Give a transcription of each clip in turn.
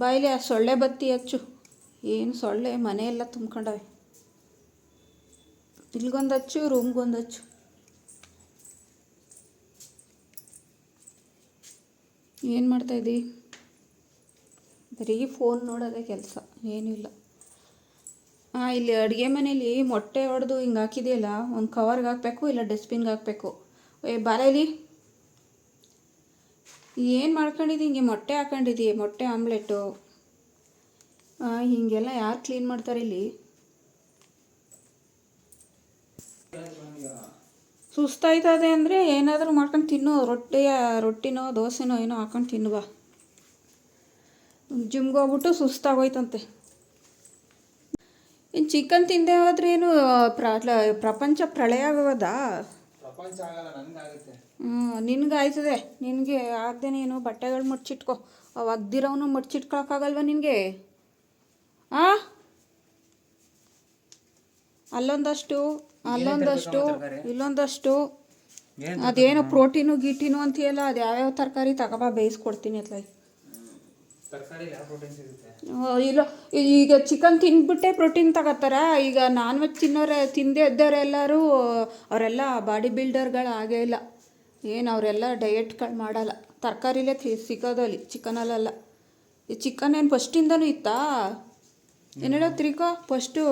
ಬಾಯಿಲೆ ಆ ಸೊಳ್ಳೆ ಬತ್ತಿ ಹಚ್ಚು. ಏನು ಸೊಳ್ಳೆ ಮನೆಯೆಲ್ಲ ತುಂಬ್ಕೊಂಡವೆ. ಇಲ್ಗೊಂದು ಹಚ್ಚು, ರೂಮ್ಗೊಂದು ಹಚ್ಚು. ಏನು ಮಾಡ್ತಾಯಿದ್ದಿ? ಬರೀ ಫೋನ್ ನೋಡೋದೇ ಕೆಲಸ, ಏನಿಲ್ಲ. ಇಲ್ಲಿ ಅಡುಗೆ ಮನೇಲಿ ಮೊಟ್ಟೆ ಹೊಡೆದು ಹಿಂಗೆ ಹಾಕಿದೆಯಲ್ಲ, ಒಂದು ಕವರ್ಗೆ ಹಾಕಬೇಕು, ಇಲ್ಲ ಡಸ್ಟ್ಬಿನ್ಗೆ ಹಾಕಬೇಕು. ಬಾರೇಲಿ ಏನು ಮಾಡ್ಕೊಂಡಿದ್ದಿ? ಹಿಂಗೆ ಮೊಟ್ಟೆ ಹಾಕೊಂಡಿದ್ದೀಯ, ಮೊಟ್ಟೆ ಆಮ್ಲೆಟು. ಹೀಗೆಲ್ಲ ಯಾರು ಕ್ಲೀನ್ ಮಾಡ್ತಾರೆ ಇಲ್ಲಿ? ಸುಸ್ತಾಯ್ತದೆ ಅಂದರೆ ಏನಾದರೂ ಮಾಡ್ಕೊಂಡು ತಿನ್ನು. ರೊಟ್ಟಿನೋ ದೋಸೆನೋ ಏನೋ ಹಾಕೊಂಡು ತಿನ್ನುವ. ಜಿಮ್ಗೆ ಹೋಗ್ಬಿಟ್ಟು ಸುಸ್ತಾಗೋಯ್ತಂತೆ. ಇನ್ನು ಚಿಕನ್ ತಿಂದೆ ಹೋದ್ರೆ ಏನು ಪ್ರಪಂಚ ಪ್ರಳಯ ಆಗೋದಾ? ಪ್ರಪಂಚ ಆಗಲ್ಲ, ನನಗಾಗುತ್ತೆ. ನಿನಗಾಯ್ತದೆ. ನಿನಗೆ ಆಗ್ದೇನೆ ಏನು ಬಟ್ಟೆಗಳು ಮಡ್ಚಿಟ್ಕೊ. ಅವು ಅಗ್ದಿರೋನು ಮಡ್ಚಿಟ್ಕೊಳಕ್ಕಾಗಲ್ವ ನಿನಗೆ? ಅಲ್ಲೊಂದಷ್ಟು ಇಲ್ಲೊಂದಷ್ಟು. ಅದೇನೋ ಪ್ರೋಟೀನು ಗೀಟೀನು ಅಂತೀಯಲ್ಲ, ಅದು ಯಾವ್ಯಾವ ತರಕಾರಿ ತಗೋಬಾ, ಬೇಯಿಸ್ಕೊಡ್ತೀನಿ ಅತ್ಲಾಗ. ಇಲ್ಲ, ಈಗ ಚಿಕನ್ ತಿಂದ್ಬಿಟ್ಟೆ ಪ್ರೋಟೀನ್ ತಗೋತಾರ. ಈಗ ನಾನ್ ವೆಜ್ ತಿಂದೇ ಇದ್ದವರೆಲ್ಲರೂ ಅವರೆಲ್ಲ ಬಾಡಿ ಬಿಲ್ಡರ್ಗಳು ಆಗೇ ಇಲ್ಲ. ಏನು ಅವರೆಲ್ಲ ಡಯೆಟ್ಗಳು ಮಾಡಲ್ಲ. ತರಕಾರಿಲೇ ಸಿಗೋದಲ್ಲಿ, ಚಿಕನಲ್ಲ. ಈ ಚಿಕನ್ ಏನು ಫಸ್ಟಿಂದನೂ ಇತ್ತಾ? ಏನು ಹೇಳೋ ತಿರ್ಕೋ. ಫಸ್ಟು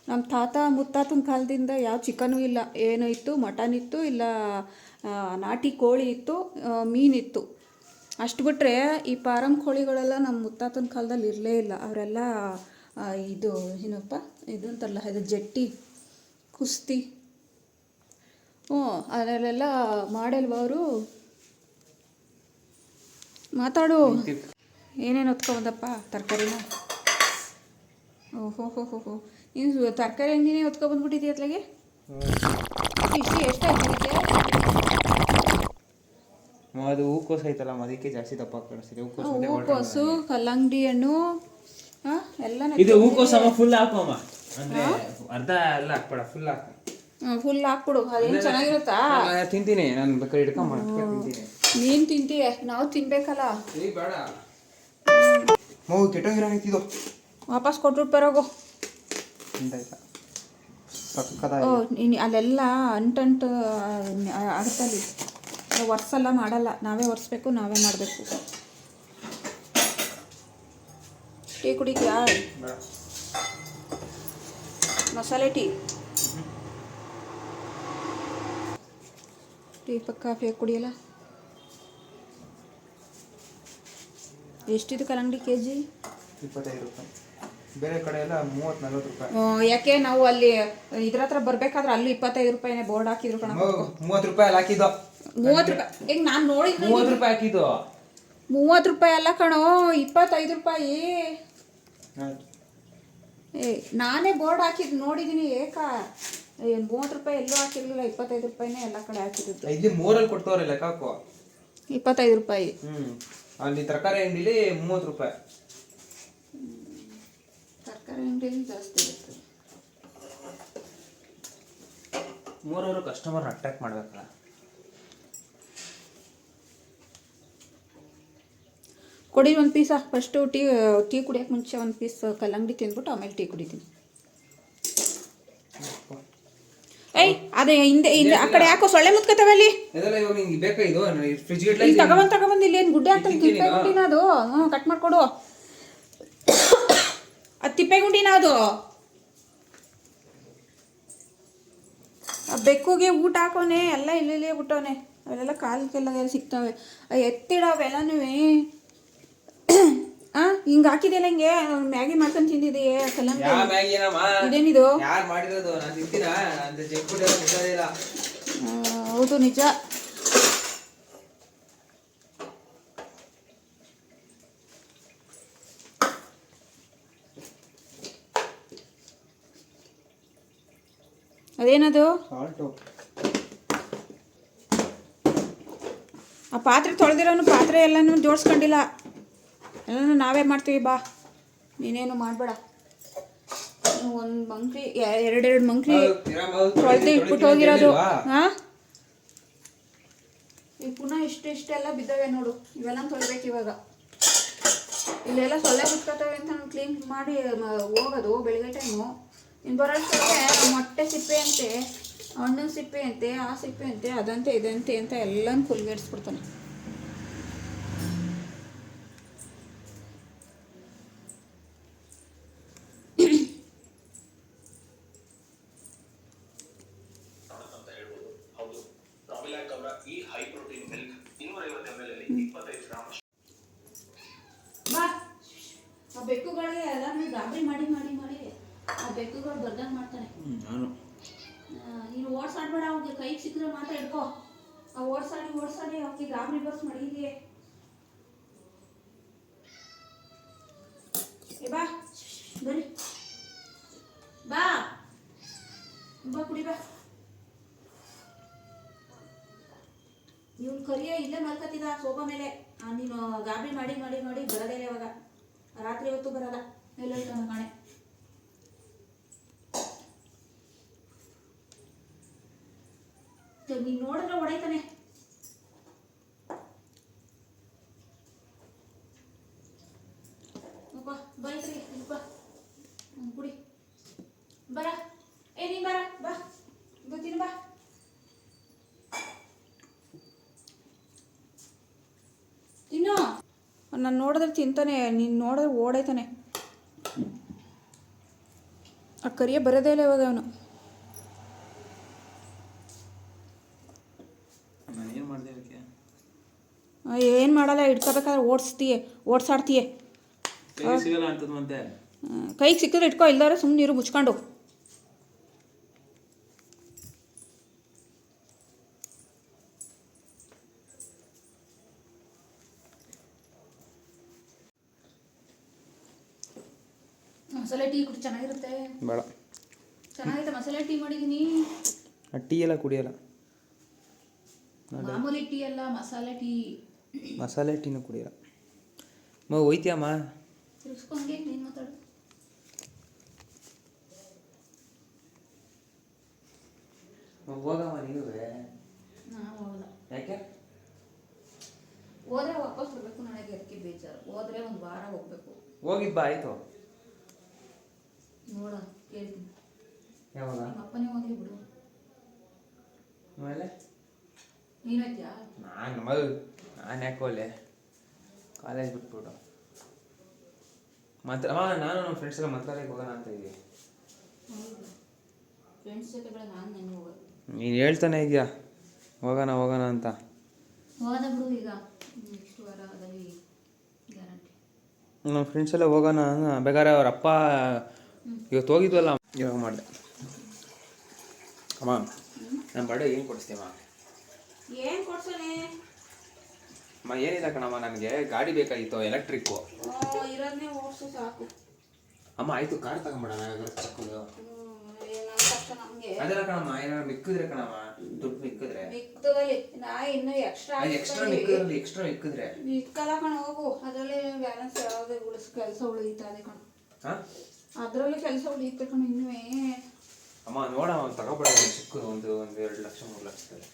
ನಮ್ಮ ತಾತ ಮುತ್ತಾತನ ಕಾಲದಿಂದ ಯಾವ ಚಿಕನೂ ಇಲ್ಲ. ಏನು ಇತ್ತು? ಮಟನ್ ಇತ್ತು, ಇಲ್ಲ ನಾಟಿ ಕೋಳಿ ಇತ್ತು, ಮೀನಿತ್ತು. ಅಷ್ಟು ಬಿಟ್ಟರೆ ಈ ಫಾರಮ್ ಕೋಳಿಗಳೆಲ್ಲ ನಮ್ಮ ಮುತ್ತಾತನ ಕಾಲದಲ್ಲಿ ಇರಲೇ ಇಲ್ಲ. ಅವರೆಲ್ಲ ಇದು ಏನಪ್ಪ ಇದು ಅಂತಾರಲ್ಲ, ಇದು ಜಟ್ಟಿ, ಕುಸ್ತಿ, ಅದರಲ್ಲೆಲ್ಲ ಮಾಡಲ್ವ ಅವರು? ಮಾತಾಡು. ಏನೇನು ಹೊತ್ಕೊಬಂದಪ್ಪ ತರಕಾರಿನ? ಓಹೋ ನೀನು ತರಕಾರಿ ಅಂಗಡಿನೇ ಹೊತ್ಕೊಬಂದ್ಬಿಟ್ಟಿದ್ದೀಯ ಅತ್ಲಾಗೆ. ಎಷ್ಟಾಯ್ತು? ಅದು ಹೂಕೋಸು ಐತಲ್ಲ, ಅದಕ್ಕೆ ಜಾಸ್ತಿ ದಪ್ಪ ಕಾಣಿಸ್ತಿದೆ. ಹೂಕೋಸು, ಕಲ್ಲಂಗಡಿ ಹಣ್ಣು ಎಲ್ಲ. ಇದು ಹೂಕೋಸಮ್ಮ ಫುಲ್ ಹಾಕಮ್ಮ, ಅಂದ್ರೆ ಅರ್ಧ ಎಲ್ಲ ಹಾಕ್ಬೇಡ, ಫುಲ್ ಹಾಕು. ಫುಲ್ ಹಾಕ್ಬಿಡು. ಅದೇನು ಚೆನ್ನಾಗಿರುತ್ತಾ? ತಿಂತೀನಿ ನಾನು, ಬೇಕಾದ್ರೆ ಹಿಡ್ಕೊಂಡ್ ತಿಂತೀನಿ. ನೀನು ತಿಂತೀಯ, ನಾವು ತಿನ್ಬೇಕಲ್ಲ. ಬೇಡ ಮಗು, ಕೆಟ್ಟೋಗಿರೋ ವಾಪಸ್ ಕೊಟ್ಬಿಟ್ಟು ಬರೋಗು. ನೀನು ಅಲ್ಲೆಲ್ಲ ಅಂಟಂಟು ಆಗುತ್ತಲ್ಲಿ. ಒರ್ಸೆಲ್ಲ ಮಾಡಲ್ಲ, ನಾವೇ ಒರೆಸ್ಬೇಕು, ನಾವೇ ಮಾಡಬೇಕು. ಟೀ ಕುಡಿದ್ಯಾ? ಮಸಾಲೆ ಟೀ ಕಾಫಿ ಕುಡಿಯಲ್ಲ? ಎಷ್ಟಿದು ಕಲ್ಲಂಗಡಿ ಕೆಜಿ? 25 ರೂಪಾಯಿ. ಬೇರೆ ಕಡೆ ಎಲ್ಲ 30-40 ರೂಪಾಯಿ. ಯಾಕೆ ನಾವು ಅಲ್ಲಿ ಇದ್ರ ಹತ್ರ ಬರ್ಬೇಕಾದ್ರೆ ಅಲ್ಲಿ 25 ರೂಪಾಯಿನೇ ಬೋರ್ಡ್ ಹಾಕಿದ್ರು ಕಣ. 30 ರೂಪಾಯಿ ಅಲ್ಲಿ ಹಾಕಿದ್ದು. 30 ರೂಪಾಯಿ ಈಗ ನಾನು ನೋಡಿದ್ದೆ. 30 ರೂಪಾಯಿ ಹಾಕಿದ್ದು. 30 ರೂಪಾಯಿ ಅಲ್ಲ ಕಣೋ, 25 ರೂಪಾಯಿ. ನಾನೇ ಬೋರ್ಡ್ ಹಾಕಿದ್ದು ನೋಡಿದ್ದೀನಿ. 30 ರೂಪಾಯಿ ಎಲ್ಲೂ ಹಾಕಿರ್ಲಿಲ್ಲ, 25 ರೂಪಾಯಿನೇ ಎಲ್ಲ ಕಡೆ ಹಾಕಿದ್ದು. ಇಲ್ಲಿ 3 ಕೊಡ್ತವ್ರೆ ಲೆಕ್ಕ ಹಾಕೋ. 25 ರೂಪಾಯಿ. ಅಲ್ಲಿ ತರಕಾರಿ ಅಂಗಡಿಲಿ 30 ರೂಪಾಯಿ. ತರಕಾರಿ ಅಂಗಡಿಲಿ ಜಾಸ್ತಿ ಇರುತ್ತೆ. 3 ಕಸ್ಟಮರ್ ಅಟ್ರಾಕ್ಟ್ ಮಾಡ್ಬೇಕಲ್ಲ. ಕೊಡಿ ಒಂದು ಪೀಸ. ಫಸ್ಟು ಟೀ ಕುಡಿಯೋಕೆ ಮುಂಚೆ ಒಂದು ಪೀಸ್ ಕಲ್ಲಂಗಡಿ ತಿಂದ್ಬಿಟ್ಟು ಆಮೇಲೆ ಟೀ ಕುಡಿತೀನಿ. ಅದೇ ಹಿಂದೆ ಆ ಕಡೆ ಯಾಕೋ ಸೊಳ್ಳೆ ಮುತ್ಕೋತಾವೆ ಅಲ್ಲಿ. ತಗೊಂಬಂದು ಇಲ್ಲಿ ಏನು ಗುಡ್ಡೆ ಆಗ್ತದೆ? ತಿಪ್ಪೆಗುಂಡಿನ ಅದು? ಕಟ್ ಮಾಡಿಕೊಡು. ಅದು ತಿಪ್ಪೆಗುಂಡಿನ ಅದು? ಬೆಕ್ಕುಗೆ ಊಟ ಹಾಕೋನೆ ಎಲ್ಲ ಇಲ್ಲೇ ಬಿಟ್ಟವನೆ. ಅವೆಲ್ಲ ಕಾಲಿಗೆಲ್ಲ ಸಿಗ್ತವೆ. ಎತ್ತಿಡವೆಲ್ಲನೂ ಹಿಂಗೆ ಹಾಕಿದೆಯಲ್ಲ, ಹಿಂಗೆ ಮ್ಯಾಗಿ ಮಾಡ್ಕೊಂಡು ತಿಂದಿದೆಯೇ ಕಲ್ಲಂಗಡಿ? ಇದೇನಿದು? ಹೌದು, ನಿಜ. ಅದೇನದು? ಆ ಪಾತ್ರೆ ತೊಳೆದಿರೋನು ಪಾತ್ರೆ ಎಲ್ಲನೂ ಜೋಡಿಸ್ಕೊಂಡಿಲ್ಲ. ಎಲ್ಲನೂ ನಾವೇ ಮಾಡ್ತೀವಿ. ಬಾ, ನೀನೇನು ಮಾಡಬೇಡ. ಒಂದು ಮಂಕ್ರಿ, 2 ಮಂಕ್ರಿ ತೊಳೆದು ಇಟ್ಬಿಟ್ಟು ಹೋಗಿರೋದು. ಈಗ ಪುನಃ ಇಷ್ಟೆಲ್ಲ ಬಿದ್ದವೆ ನೋಡು. ಇವೆಲ್ಲ ತೊಳಿಬೇಕು ಇವಾಗ. ಇಲ್ಲೆಲ್ಲ ಸೊಳ್ಳೆ ಬಿಟ್ಕೊತವೆ ಅಂತ ನಾನು ಕ್ಲೀನ್ ಮಾಡಿ ಹೋಗೋದು ಬೆಳಿಗ್ಗೆ ಟೈಮು. ಇನ್ನು ಬರೋಷ್ಟೊಳಗೆ ಮೊಟ್ಟೆ ಸಿಪ್ಪೆ ಅಂತೆ, ಹಣ್ಣಿನ ಸಿಪ್ಪೆ ಅಂತೆ, ಆ ಸಿಪ್ಪೆ ಅಂತೆ, ಅದಂತೆ ಇದಂತೆ ಅಂತ ಎಲ್ಲನೂ ಫುಲ್ಗೆಡ್ಸ್ಬಿಡ್ತಾನೆ. ಬಾ ಆ ಬೆಕ್ಕುಗಳಿಗೆ ಎಲ್ಲಾನು ಗಾಬರಿ ಮಾಡಿ ಮಾಡಿ ಮಾಡಿ ಆ ಬೆಕ್ಕುಗಳು ಬರ್ದಂಗೆ ಮಾಡ್ತಾನೆ. ನಾನು ನೀನು ಓಡ್ಸಾಡ್ಬೇಡ, ಅವ್ಗೆ ಕೈಗೆ ಸಿಕ್ಕಿದ್ರೆ ಮಾತ್ರ ಹಿಡ್ಕೋ. ಆ ಓಡ್ಸಾಡಿ ಅವಕ್ಕೆ ಗಾಬರಿ ಬರ್ಸ್ ಮಡಗಿದೆಯೇ. ಬಾ ಬರಿ ಬಾ ಬಾ ಕುಡಿ ಬಾ. ಇವನು ಕರಿಯ ಇಲ್ಲೇ ಮಲ್ಕತ್ತಿದ ಸೋಫಾ ಮೇಲೆ. ನೀನು ಗಾಬರಿ ಮಾಡಿ ಮಾಡಿ ಮಾಡಿ ಬರೋದೇ ಇಲ್ಲ ಇವಾಗ. ರಾತ್ರಿ ಹೊತ್ತು ಬರಲ್ಲ, ಎಲ್ಲೋಯ್ತಾನ ಕಾಣೆ. ನೀನು ನೋಡಿದ್ರೆ ಹೊಡೈತಾನೆ. ಬೈತ್ರಿ ಕುಡಿ ಬರ. ನೀನ್ ಬರ ಬಾ ಗೊತ್ತೀನಿ ಬಾ. ತಿನ್ನು. ನಾನು ನೋಡಿದ್ರೆ ತಿಂತಾನೆ, ನೀನು ನೋಡಿದ್ರೆ ಓಡೈತಾನೆ. ಆ ಕರಿಯ ಬರೋದೇ ಇಲ್ಲ ಇವಾಗ ಅವನು. ಏನು ಮಾಡಿದೆ ಅದಕ್ಕೆ? ಏನು ಮಾಡಲ್ಲ, ಇಟ್ಕೋಬೇಕಾದ್ರೆ ಓಡ್ಸಾಡ್ತೀಯೇ. ಸಿಗಲ್ಲ ಅಂತದ್ ಮತ್ತೆ. ಕೈಗೆ ಸಿಕ್ಕಿದ್ರೆ ಇಟ್ಕೋ, ಇಲ್ದಾರೆ ಸುಮ್ಮನೆ ನೀರು ಮುಚ್ಕೊಂಡು. ಮಸಾಲೆ ಟೀ ಕುಡಿ, ಚೆನ್ನಾಗಿರುತ್ತೆ. ಬೇಡ, ಚೆನ್ನಾಗಿರುತ್ತೆ. ಮಸಾಲೆ ಟೀ ಮಾಡಿದ್ದೀನಿ. ಟೀ ಎಲ್ಲ ಕುಡಿಯಲ್ಲ. ಮಾಮೂಲಿ ಟೀ ಅಲ್ಲ, ಮಸಾಲೆ ಟೀ. ಮಸಾಲೆ ಟೀನೂ ಕುಡಿಯಲ್ಲ. ಹೋಯ್ತೀಯಮ್ಮ? ತಿರ್ಸ್ಕೊಂಡೆ ನೀನು ಮಾತಾಡು. ಹೋಗಮ್ಮ ನೀನು. ನಾನು ಹೋಗಲ್ಲ. ಯಾಕೆ? ಹೋದ್ರೆ ವಾಪಸ್ ಬರಬೇಕು, ನನಗೆ ಅದಕ್ಕೆ ಬೇಜಾರು. ಹೋದ್ರೆ ಒಂದು ವಾರ ಹೋಗ್ಬೇಕು. ಹೋಗಿದ್ ಬಾ ಆಯ್ತು. ನೋಡ ಕೇಳ್ತೀನಿ. ಯಾವಾಗ? ನಿಮ್ಮ ಅಪ್ಪನೇ ಹೋಗ್ಲಿ ಬಿಡು. ಆಮೇಲೆ ನೀನು ಹೋಯ್ತೀಯಾ? ನಾನು ಯಾಕೆ ಹೋಗ್ಲೆ? ಕಾಲೇಜ್ ಬಿಟ್ಬಿಟ್ಟು ಮಾತ್ರ ನಾನು ನಮ್ಮ ಫ್ರೆಂಡ್ಸ್ ಎಲ್ಲ ಮಂತ್ರಾಲಯಕ್ಕೆ ಹೋಗೋಣ ಅಂತ ಇದ್ದೀವಿ. ಫ್ರೆಂಡ್ಸ್ ಜೊತೆ ಬೇಡ, ನಾನು ಹೋಗೋದು. ನೀನು ಹೇಳ್ತಾನೆ ಇದೆಯಾ ಹೋಗೋಣ ಅಂತ. ಹೋದ ಬಿಡು, ಈಗ ನೆಕ್ಸ್ಟ್ ವಾರದಲ್ಲಿ ಗ್ಯಾರಂಟಿ. ನಮ್ಮ ಫ್ರೆಂಡ್ಸ್ ಎಲ್ಲ ಹೋಗೋಣ ಬೇಕಾದ್ರೆ ಅವ್ರ ಅಪ್ಪ ಇವತ್ತು ಹೋಗಿದ್ವಲ್ಲ, ಇವಾಗ ಮಾಡಿದೆ. ಅಮ್ಮ ನನ್ನ ಬರ್ಡೇ ಏನು ಕೊಡಿಸ್ತೀಯಮ್ಮ? ಏನು ಕೊಡ್ಸೋನೆ? ಅಮ್ಮ ಏನಿಲ್ಲ ಕಣಮ್ಮ, ನನಗೆ ಗಾಡಿ ಬೇಕಾಗಿತ್ತು, ಎಲೆಕ್ಟ್ರಿಕ್ಕು. ಇರೋದನ್ನೇ ಓಡಿಸು ಸಾಕು. ಅಮ್ಮ ಆಯಿತು, ಕಾರ್ ತಗೊಂಬಿಡೋಣ ಚಿಕ್ಕದು. ನಮಗೆ ಅದೆಲ್ಲ ಕಣಮ್ಮ, ಏನಾದ್ರು ಮಿಕ್ಕಿದ್ರೆ ಕಣಮ್ಮ, ದುಡ್ಡು ಮಿಕ್ಕಿದ್ರೆ ಇನ್ನು ಎಕ್ಸ್ಟ್ರಾ ಮಿಕ್ಕಿದ್ರೆ ಮಿಕ್ಕಲ್ಲ ಕಣ. ಹೋಗು, ಅದರಲ್ಲಿ ಬ್ಯಾಲೆನ್ಸ್ ಯಾವುದೇ ಕೆಲಸ ಉಳಿಯುತ್ತದೆ ಕಣ. ಅದರಲ್ಲಿ ಕೆಲಸ ಉಳಿಯುತ್ತೆ ಕಣ. ಇನ್ನುವೇ ಅಮ್ಮ ನೋಡಮ್ಮ, ಒಂದು ತಗೋಬೇಡ, ಚಿಕ್ಕದು, ಒಂದು 2 ಲಕ್ಷ 3 ಲಕ್ಷದಲ್ಲಿ.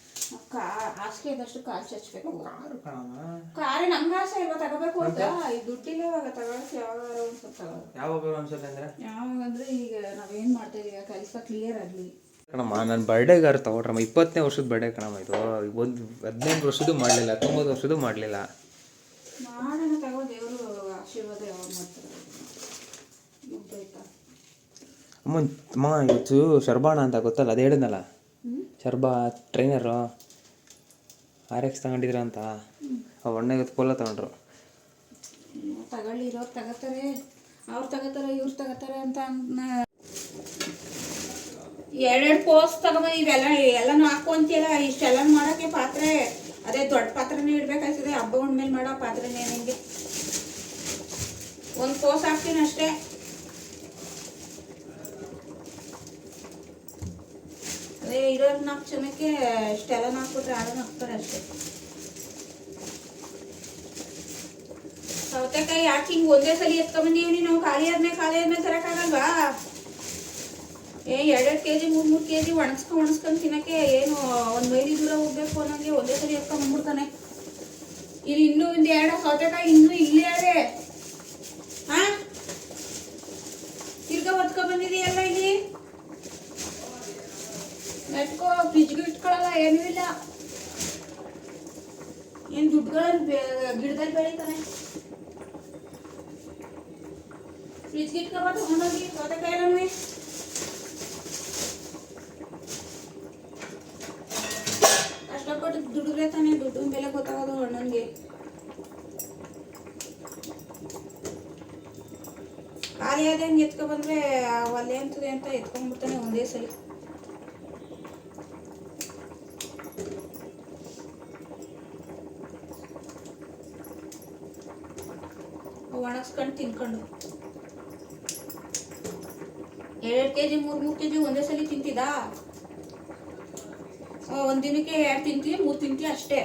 ಹಾಸಿಗೆ ಇದ್ದಷ್ಟು ಕಾಲು ಚಚ್ಚಬೇಕು. ಕಾರು ಕಣಮ್ಮ. ಕಾರೇ ನಮ್ಗೆ ಆಸೆ ಇಲ್ವಾ ತಗೋಬೇಕು ಅಂತ. ಈ ದುಡ್ಡಿಲ್ಲ ಇವಾಗ ತಗೊಳಕ್ಕೆ. ಯಾವಾಗ ಒಂದು ಸ್ವಲ್ಪ ತಗೋದು. ಯಾವಾಗ ಅನ್ಸುತ್ತೆ ಅಂದರೆ, ಯಾವಾಗಂದ್ರೆ ಈಗ ನಾವೇನು ಮಾಡ್ತಾ ಇದೀವಿ, ಕೆಲಸ ಕ್ಲಿಯರ್ ಆಗಲಿ ಕಣಮ್ಮ. ನನ್ನ ಬರ್ಡೇಗಾರು ತಗೊಳ್ರಮ್ಮ, 20ನೇ ವರ್ಷದ ಬರ್ಡೇ ಕಣಮ್ಮ. ಇದು ಒಂದು 15 ವರ್ಷದ್ದು ಮಾಡಲಿಲ್ಲ, 90 ವರ್ಷದ್ದು ಮಾಡಲಿಲ್ಲ. ಮಾಡೋಣ ತಗೋ, ದೇವರು ಆಶೀರ್ವಾದ ಯಾವಾಗ ಮಾಡ್ತಾರೆ. ಮುಗ್ದೋಯ್ತಾ ಅಮ್ಮ ಇವತ್ತು ಶರ್ಬಾಣ ಅಂತ ಗೊತ್ತಲ್ಲ, ಅದು ಹೇಳಿದ್ನಲ್ಲ, ಶರ್ಬಾ ಟ್ರೈನರು RX ತಗೊಂಡಿದ್ರ ಅಂತ. ಆ ಒಣ್ಣೆಗೆ ಪೋಲ ತಗೊಂಡ್ರು. ತಗೊಳ್ಳಿ, ಇರೋರು ತಗೋತಾರೆ, ಅವ್ರು ತಗೋತಾರೆ, ಇವ್ರು ತಗೋತಾರೆ ಅಂತ. 2 ಪೋಸ್ಟ್ ತಗೊಂಡು ಎಲ್ಲನೂ ಹಾಕೊಂತಿಯಲ್ಲ, ಇಷ್ಟೆಲ್ಲ ಮಾಡೋಕ್ಕೆ ಪಾತ್ರೆ. ಅದೇ ದೊಡ್ಡ ಪಾತ್ರೆನೇ ಇಡ್ಬೇಕಾಗ್ತದೆ. ಹಬ್ಬ ಉಣ್ಮೇಲೆ ಮಾಡೋ ಪಾತ್ರೆನೇ ನಿಮಗೆ. ಒಂದು ಪೋಸ್ ಹಾಕ್ತೀನಿ ಅಷ್ಟೇ. ಅದೇ ಇರೋರು 4 ಜನಕ್ಕೆ ಇಷ್ಟೆಲ್ಲ ಹಾಕ್ಬಿಟ್ರೆ ಆಡೋಣ ಹಾಕ್ತಾರೆ ಅಷ್ಟೇ. ಸೌತೆಕಾಯಿ ಯಾಕೆ ಹಿಂಗೆ ಒಂದೇ ಸಲ ಎತ್ಕೊಂಡ್ಬಂದೀವಿ ನಾವು? ಖಾಲಿ ಆದ್ಮೇಲೆ ತರೋಕ್ಕಾಗಲ್ವಾ? 2 kg 3 kg ಒಣಸ್ಕೊಂಡು ತಿನ್ನಕ್ಕೆ ಏನು 1 ಮೈಲಿ ದೂರ ಹೋಗ್ಬೇಕು ಅನ್ನೋಂಗೆ ಒಂದೇ ಸಲ ಎತ್ಕೊಂಡ್ಬಂದ್ಬಿಡ್ತಾನೆ. ಇಲ್ಲಿ ಇನ್ನೂ 2 ಸೌತೆಕಾಯಿ ಇನ್ನೂ ಇಲ್ಲೇ ಅದೇ. ಫ್ರಿಜ್ ಇಟ್ಕೊಬ ತಗೊಂಡೋಗಿ ಸೌತೆಕಾಯಿ ಕಷ್ಟಪಟ್ಟು ದುಡಿದ್ರೆ ತಾನೇ ದುಡ್ಡು ಬೆಲೆ ಗೊತ್ತಾಗೋದು ಅಣ್ಣನಿಗೆ. ಖಾಲಿ ಆದಂಗೆ ಎತ್ಕೊಬಂದ್ರೆ ಒಲೆ ಅಂತದೆ ಅಂತ ಎತ್ಕೊಂಡ್ಬಿಡ್ತಾನೆ ಒಂದೇ ಸಲ. ಒಣಗಿಸ್ಕೊಂಡು ತಿನ್ಕೊಂಡು 2 kg 3 kg ಒಂದೇ ಸಲ ತಿಂತಿದ್ದ. ಒಂದು ದಿನಕ್ಕೆ 2 ತಿಂತೀವಿ 3 ತಿಂತೀವಿ ಅಷ್ಟೇ.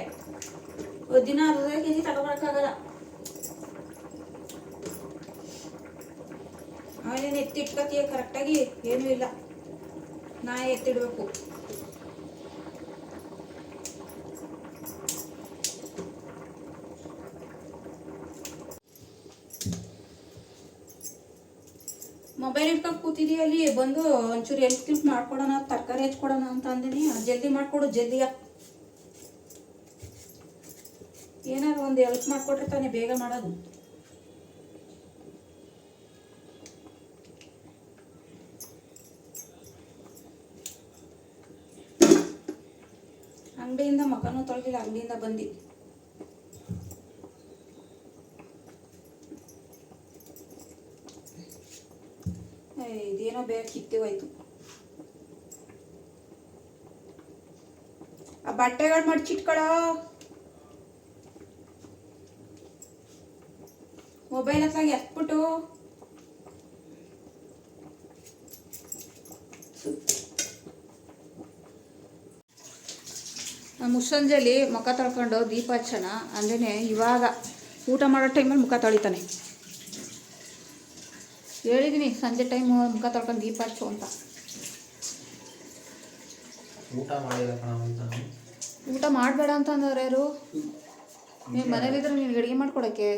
ಒಂದು ದಿನ ಅರ್ಧ kg ತಗೊಬರಕ್ಕಾಗಲ್ಲ. ಆಮೇಲೆ ಎತ್ತಿಟ್ಕೊತೀಯ ಕರೆಕ್ಟಾಗಿ, ಏನೂ ಇಲ್ಲ, ನಾ ಎತ್ತಿಡ್ಬೇಕು. ಮೊಬೈಲ್ ಇಟ್ಕೊಂಡು ಕೂತಿದ್ದೀಯ ಅಲ್ಲಿ, ಬಂದು ಒಂಚೂರು ಹೆಲ್ಪ್ ಮಾಡ್ಕೊಡೋಣ, ತರಕಾರಿ ಹೆಚ್ಕೊಡೋಣ ಅಂತ ಅಂದಿನಿ. ಜಲ್ದಿ ಮಾಡಿಕೊಡು ಜಲ್ದಿಯ. ಏನಾದ್ರು ಒಂದು ಹೆಲ್ಪ್ ಮಾಡಿಕೊಟ್ರೆ ತಾನೇ ಬೇಗ ಮಾಡೋದು. ಅಂಗಡಿಯಿಂದ ಮಗನೂ ತೊಳೆದಿಲ್ಲ, ಅಂಗಡಿಯಿಂದ ಬಂದು ಇದೇನೋ ಬೇಗ ಕಿತ್ತಿಗೋಯ್ತು. ಆ ಬಟ್ಟೆಗಳು ಮಡ್ಚಿಟ್ಕೊಳ್ಳೋ. ಮೊಬೈಲ್ ಹತ್ತಾಗ ಎತ್ಬಿಟ್ಟು ಮುಸ್ಸಂಜೆಲಿ ಮುಖ ತೊಳ್ಕೊಂಡು ದೀಪ ಹಚ್ಚೋಣ ಅಂದ್ರೆ ಇವಾಗ ಊಟ ಮಾಡೋ ಟೈಮಲ್ಲಿ ಮುಖ ತೊಳಿತಾನೆ. ಹೇಳಿದ್ದೀನಿ ಸಂಜೆ ಟೈಮ್ ಮುಖ ತೊಳ್ಕೊಂಡು ದೀಪ ಹಚ್ಚು ಅಂತ. ಊಟ ಮಾಡಬೇಡ ಅಂತ ಅಂದವ್ರು ಯಾರು? ನೀವು ಮನೇಲಿದ್ರೆ ನಿನ್ಗೆ ಅಡುಗೆ ಮಾಡ್ಕೊಡೋಕ್ಕೆ.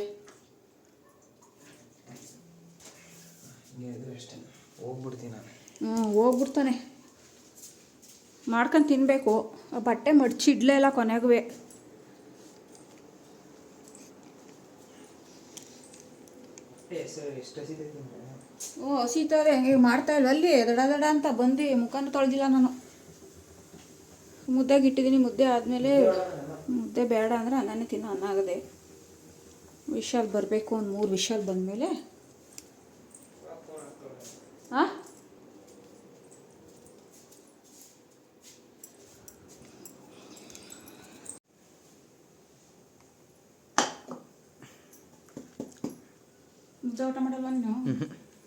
ಹೋಗ್ಬಿಡ್ತಾನೆ, ಮಾಡ್ಕೊಂಡು ತಿನ್ನಬೇಕು. ಬಟ್ಟೆ ಮಡ್ಚಿಡ್ಲೇ ಇಲ್ಲ ಕೊನೆಗೂ. ಹಸೀತಾರೆ ಹಂಗೆ ಮಾಡ್ತಾ ಇಲ್ವ ಅಲ್ಲಿ ದಡ ದಡ ಅಂತ ಬಂದು ಮುಖನೂ ತೊಳೆದಿಲ್ಲ ನಾನು. ಮುದ್ದೆಗೆ ಇಟ್ಟಿದ್ದೀನಿ. ಮುದ್ದೆ ಆದಮೇಲೆ ಮುದ್ದೆ ಬೇಡ ಅಂದರೆ ಅನ್ನನೇ ತಿನ್ನೋ, ಅನ್ನ ಆಗದೆ. ವಿಶಾಲ್ ಬರಬೇಕು, ಒಂದು 3 ವಿಶಾಲ್ ಬಂದಮೇಲೆ. ಹಾಂ ಮುದ್ದೆ ಊಟ ಮಾಡಲ್ವ ನೀನು?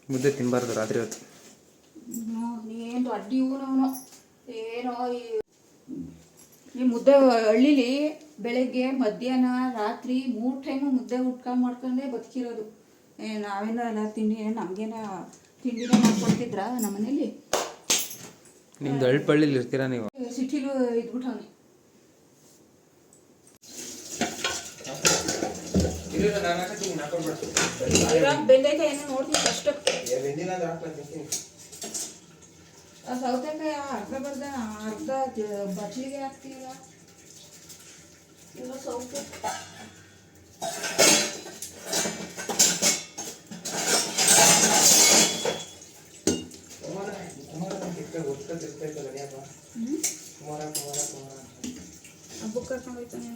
ಮುದ್ದೆ ತಿನ್ನಬಾರ್ದು ರಾತ್ರಿ ಹೊತ್ತು. ಏನು ದೊಡ್ಡ ಇವನು ಏನೋ ಈ ಮುದ್ದೆ ಹಳ್ಳಿಲಿ ಬೆಳಗ್ಗೆ ಮಧ್ಯಾಹ್ನ ರಾತ್ರಿ 3 ಟೈಮು ಮುದ್ದೆ ಉಟ್ಕೊಂಡು ಮಾಡ್ಕೊಂಡೇ ಬದುಕಿರೋದು. ನಾವೇನೋ ಎಲ್ಲ ತಿಂಡಿ ನಮಗೇನ ತಿಂಡಿನೇ ಮಾಡ್ಕೊಡ್ತಿದ್ರ ನಮ್ಮ ಮನೇಲಿ. ನಿಮ್ದು ಹಳ್ಳಿಲಿ ಇರ್ತೀರಾ ನೀವು? ಸಿಟಿಲು ಇದ್ಬಿಟ್ಟವನೆ. ಬೆಂದೈತೆ ಏನೋ ನೋಡ್ತೀನಿ ಅಷ್ಟು. ಸೌತೆಕಾಯಿ ಅರ್ಧ ಬಚ್ಚಲಿಗೆ ಹಾಕ್ತೀರ ಇಲ್ಲ ಸೌತೆ. ಹಬ್ಬಕ್ಕೆ ಕರ್ಕೊಂಡು ಹೋಯ್ತಾನೆ.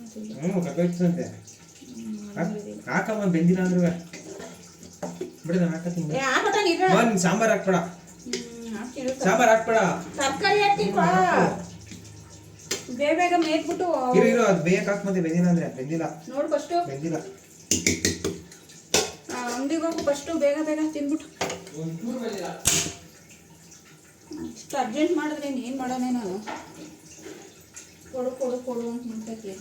ಹಾಕಮ್ಮ ಬೆಂದಿಲ್ಲ ಅಂದ್ರೂ ಬಿಡದ ಸಾಂಬಾರ್ ಹಾಕ್ಬೇಡ, ಸಾಂಬಾರ್ ಹಾಕ್ಬೇಡ, ತರಕಾರಿ ಹಾಕ್ತಿಪ್ಪ ಬೇಗ ಮೇದ್ಬಿಟ್ಟು. ಇರು ಅದು ಬೇಯಕ್ಕೆ ಹಾಕ್ ಮತ್ತೆ ಬೆಂದಿಲ್ಲ ಅಂದ್ರೆ. ಬೆಂದಿಲ್ಲ ನೋಡು ಫಸ್ಟು, ಬೆಂದಿಲ್ಲ. ಅಂಗಡಿಗೆ ಹೋಗು ಫಸ್ಟು, ಬೇಗ ತಿಂದ್ಬಿಟ್ಟು. ಇಷ್ಟು ಅರ್ಜೆಂಟ್ ಮಾಡಿದ್ರೆ ಏನು ಮಾಡೋಣ ನಾನು? ಕೊಡು ಕೊಡು ಕೊಡು ಅಂತ ನಿಂತಕ್ಕೆ.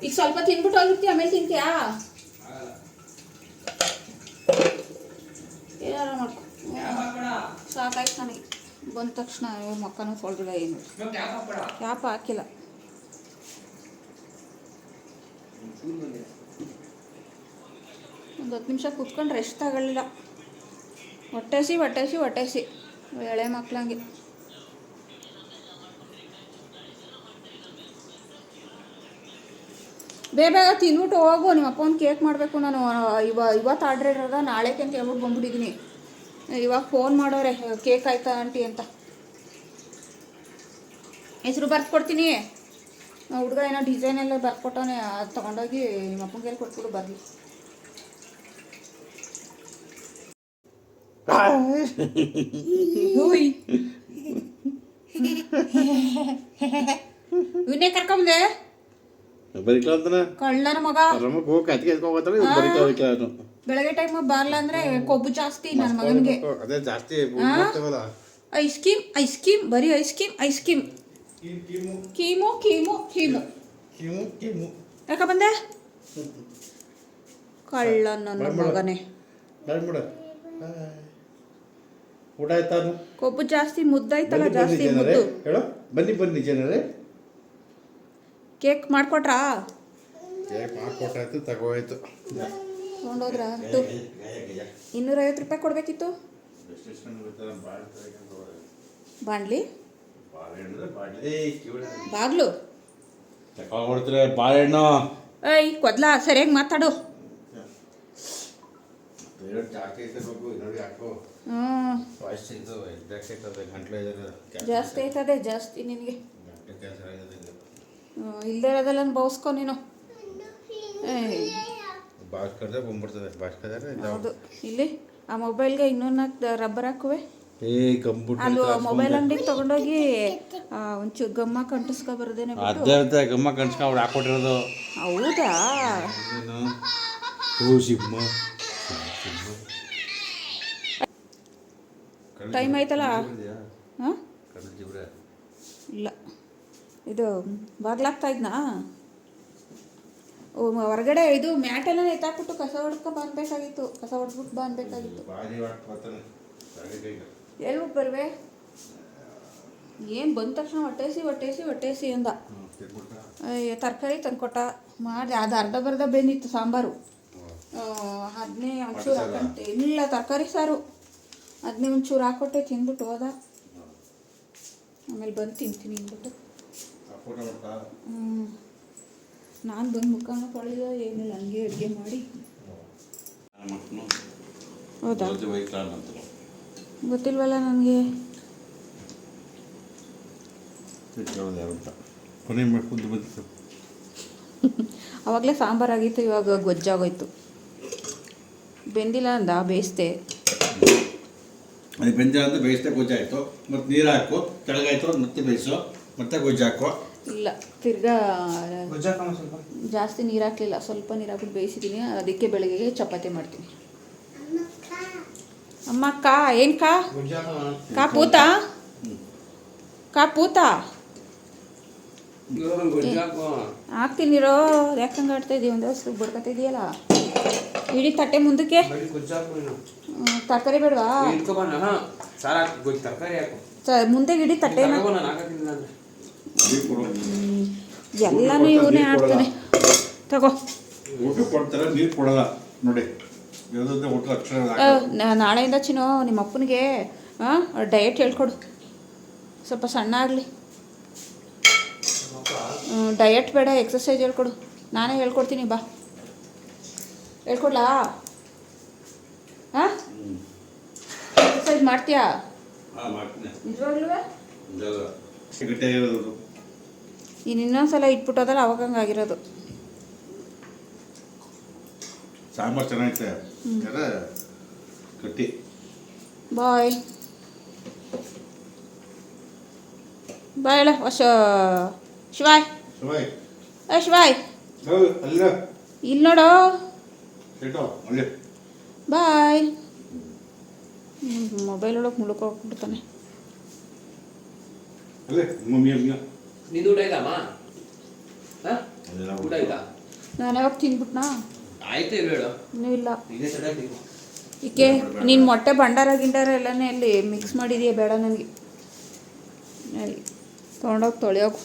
ಈಗ ಸ್ವಲ್ಪ ತಿನ್ಬಿಟ್ಟು ಹೋಗಿರ್ತೀಯ, ಆಮೇಲೆ ತಿಂತೀಯಾ? ಏನಾರ ಮಾಡ್ಕೊ. ಸಾಕಾಯ್ತು ನನಗೆ. ಬಂದ ತಕ್ಷಣ ಮಕ್ಕನೂ ತೊಳೆದಿಲ್ಲ, ಏನು ಯಾಪ ಹಾಕಿಲ್ಲ. ಒಂದು 10 ನಿಮಿಷ ಕೂತ್ಕೊಂಡು ರೆಸ್ಟ್ ತಗೊಳ್ಳಿಲ್ಲ. ಹೊಟ್ಟೆಸಿ ಎಳೆ ಮಕ್ಳಂಗೆ. ಬೇಗ ತಿನ್ಬಿಟ್ಟು ಹೋಗು. ನಿಮ್ಮ ಅಪ್ಪ ಒಂದು ಕೇಕ್ ಮಾಡಬೇಕು. ನಾನು ಇವತ್ತು ಆರ್ಡ್ರ್ ಇರೋದ ನಾಳೆಗೆ ಅಂತ ಹೇಳ್ಬಿಟ್ಟು ಬಂದ್ಬಿಟ್ಟಿದ್ದೀನಿ. ಇವಾಗ ಫೋನ್ ಮಾಡೋರೆ ಕೇಕ್ ಆಯ್ತಾ ಆಂಟಿ ಅಂತ. ಹೆಸರು ಬರ್ಕೊಡ್ತೀನಿ. ಹುಡುಗ ಏನೋ ಡಿಸೈನ್ ಎಲ್ಲ ಬರ್ಕೊಟ್ಟವನೆ, ಅದು ತೊಗೊಂಡೋಗಿ ನಿಮ್ಮ ಅಪ್ಪನ ಕೈಲಿ ಕೊಟ್ಬಿಟ್ಟು ಬರಲಿ. ಇವನ್ನೇ ಕರ್ಕೊಂಬಂದೆ ಕಳ್ಳನ ಮಗ. ಬೆಳಗ್ಗೆ ಟೈಮ್ ಬಾರ್ಲ ಅಂದ್ರೆ ಕೊಬ್ಬು ಜಾಸ್ತಿ ನನ್ನ ಮಗನಿಗೆ. ಐಸ್ ಕ್ರೀಮ್ ಐಸ್ ಕ್ರೀಮ್ ಬರೀ ಐಸ್ ಕ್ರೀಮ್ ಐಸ್ ಕ್ರೀಮ್. ಕೀಮು ಕೀಮು ಕೀಮು ಯಾಕ ಬಂದೆ ಕಳ್ಳ ನನ್ನ ಮಗನೇ. ಊಟ ಆಯ್ತಾ? ಕೊಬ್ಬು ಜಾಸ್ತಿ, ಮುದ್ದಾಯ್ತಲ್ಲ ಜಾಸ್ತಿ ಮುದ್ದು. ಹೇಳೋ ಬನ್ನಿ ಬನ್ನಿ ಜನರೇ. ಕೇಕ್ ಮಾಡ್ಕೊಟ್ರಾ? ಕೇಕ್ ಮಾಡ್ಕೊಟ್ಟಾಯ್ತು, ತಗೋಯ್ತು. ತೊಗೊಂಡೋದ್ರ? 250 ರೂಪಾಯಿ ಕೊಡಬೇಕಿತ್ತು. ಬಾಣ್ಲಿ ಬಾಗ್ಲು ತಗೊಳ್ತಾರೆ ಬಾಳೆಹಣ್ಣು. ಏಯ್ ಕೊದ್ಲ ಸರಿಯಾಗಿ ಮಾತಾಡು. ಜಾಸ್ತಿ ಆಯ್ತದೆ ಜಾಸ್ತಿ ನಿನಗೆ. ಇಲ್ಲದೆ ಇರೋದೆಲ್ಲ ಬೌಸ್ಕೊ ನೀನು. ಹೌದು. ಇಲ್ಲಿ ಆ ಮೊಬೈಲ್ಗೆ ಇನ್ನೊಂದು ರಬ್ಬರ್ ಹಾಕುವೆ. ಅದು ಮೊಬೈಲ್ ಅಂಗಡಿಗೆ ತಗೊಂಡೋಗಿ ಒಂಚೂರು ಗಮ್ಮ ಕಂಟಿಸ್ಕೊ ಬರೋದೇನೆ. ಗಮ್ಮ ಕಂಟಿಸ್ಕೊಂಡು ಹಾಕೊಟ್ಟಿರೋದು. ಹೌದಾ? ಟೈಮ್ ಆಯ್ತಲ್ಲ. ಹಾಂ ಇಲ್ಲ ಇದು ಬಾಗ್ಲಾಗ್ತಾ ಇದ್ನಾ? ಹೊರಗಡೆ ಇದು ಮ್ಯಾಟೆಲ್ಲ ಎತ್ತಾಕ್ಬಿಟ್ಟು ಕಸ ಹೊಡ್ಕೊ ಬಾನ್ಬೇಕಾಗಿತ್ತು. ಕಸ ಹೊಡ್ಬಿಟ್ಟು ಬಾನ್ಬೇಕಾಗಿತ್ತು. ಹೇಳ್ಬಿಟ್ಟು ಬರುವೆ. ಏನು ಬಂದ ತಕ್ಷಣ ಹೊಟ್ಟೆಸಿ ಅಂದ. ತರಕಾರಿ ತಂದ್ಕೊಟ್ಟ ಮಾಡಿ. ಅದು ಅರ್ಧ ಬೆಂದಿತ್ತು ಸಾಂಬಾರು. ಅದನ್ನೇ ಒಂಚೂರು ಹಾಕೊಂಡೆ. ಇಲ್ಲ ತರಕಾರಿ ಸಾರು. ಅದನ್ನೇ ಒಂಚೂರು ಹಾಕ್ಕೊಟ್ಟೆ ತಿಂದ್ಬಿಟ್ಟು ಹೋದ. ಆಮೇಲೆ ಬಂದು ತಿಂತೀನಿ ಅಂದ್ಬಿಟ್ಟು. ನಾನು ಬಂದು ಮುಖಾನ ತೊಳೆದ ಏನಿಲ್ಲ, ಹಂಗೆ ಅಡುಗೆ ಮಾಡಿ. ಹೌದಾ? ಗೊತ್ತಿಲ್ವಲ್ಲ ನನಗೆ. ಅವಾಗಲೇ ಸಾಂಬಾರಾಗಿತ್ತು, ಇವಾಗ ಗೊಜ್ಜಾಗೋಯ್ತು. ಬೆಂದಿಲ್ಲ ಅಂದ, ಬೇಯಿಸ್ದೆ. ಅದು ಬೆಂದಿಲ್ಲ ಅಂತ ಬೇಯಿಸ್ದೆ, ಗೊಜ್ಜಾಯಿತು. ಮತ್ತು ನೀರು ಹಾಕು, ಕೆಳಗಾಯ್ತು, ಮತ್ತೆ ಬೇಯಿಸು, ಮತ್ತೆ ಗೊಜ್ಜು ಹಾಕು. ಇಲ್ಲ ತಿರ್ಗಾ ಜಾಸ್ತಿ ನೀರು ಹಾಕಲಿಲ್ಲ, ಸ್ವಲ್ಪ ನೀರು ಹಾಕ್ಬಿಟ್ಟು ಬೇಯಿಸಿದ್ದೀನಿ. ಅದಕ್ಕೆ ಬೆಳಗ್ಗೆ ಚಪಾತಿ ಮಾಡ್ತೀನಿ. ಅಮ್ಮ ಕಾ ಏನು ಕಾ ಪೂತಾ ಹಾಕ್ತೀನಿರೋ. ಯಾಕಂಗೆ ಆಡ್ತಾ ಇದೀವಿ? ಒಂದು ಹೆಸರು ಬಡ್ಕೊತಾ ಇದೆಯಲ್ಲ. ಇಡೀ ತಟ್ಟೆ ಮುಂದಕ್ಕೆ. ತರಕಾರಿ ಬೇಡವಾ? ಮುಂದೆ ಇಡೀ ತಟ್ಟೆ ಎಲ್ಲಾನು ಇವನೇ ಆಡ್ತಾನೆ. ತಗೋ. ನಾಳೆಯಿಂದ ಚಿನ್ನೋ ನಿಮ್ಮ ಅಪ್ಪನಿಗೆ ಡಯಟ್ ಹೇಳ್ಕೊಡು. ಸ್ವಲ್ಪ ಸಣ್ಣ ಆಗಲಿ. ಡಯಟ್ ಬೇಡ, ಎಕ್ಸಸೈಸ್ ಹೇಳ್ಕೊಡು. ನಾನೇ ಹೇಳ್ಕೊಡ್ತೀನಿ, ಬಾ. ಹೇಳ್ಕೊಡ್ಲಾ? ಹಾಂ ಎಕ್ಸಸೈಸ್ ಮಾಡ್ತೀಯಾ? ನಿಜವಾಗ್ಲೂ ಇನ್ನು ಇನ್ನೊಂದ್ಸಲ ಇಟ್ಬಿಟ್ಟೋದಲ್ಲ, ಅವಾಗ ಹಂಗಾಗಿರೋದು. ಸಾಂಬಾರು ಚೆನ್ನಾಗೈತೆ. ಕಟ್ಟಿ ಬಾಯ್ ಹೇಳ. ಶಿವಾಯ್ ಶಿವಾಯ್ ಇಲ್ಲಿ ನೋಡು. ಬಾಯ್. ಮೊಬೈಲ್ ಒಳಗೆ ಮುಳುಕೋಗ್ಬಿಡ್ತಾನೆ. ನಾನು ಯಾವಾಗ ತಿನ್ಬಿಟ್ನಾ? ಇನ್ನೂ ಇಲ್ಲ. ಈಕೆ ನೀನು ಮೊಟ್ಟೆ ಭಂಡಾರ ಗಿಂಡಾರ ಎಲ್ಲನೇ ಅಲ್ಲಿ ಮಿಕ್ಸ್ ಮಾಡಿದೀಯ, ಬೇಡ ನನಗೆ. ಅಲ್ಲಿ ತೊಗೊಂಡೋಗಿ ತೊಳೆಯೋಗು,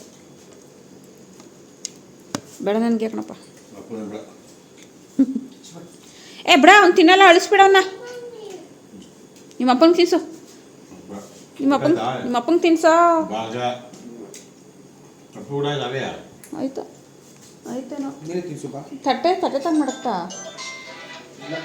ಬೇಡ ನನಗೆ ಕಣಪ್ಪ. ಬಿಡ, ಅವ್ನು ತಿನ್ನಲ್ಲ, ಅಳಿಸ್ಬಿಡ ಅವನ್ನ. ನಿಮ್ಮ ಅಪ್ಪಂಗೆ ತಿನ್ಸು. ನಿಮ್ಮ ಅಪ್ಪಂಗೆ ತಿನ್ಸೋ. ಆಯ್ತು. ಆಯ್ತೇನೋ ನೀನು ತಿನ್ಸು ಬಾ. ತಟ್ಟೆ ತಂದು ಮಾಡತ್ತಾ ಇಲ್ಲ.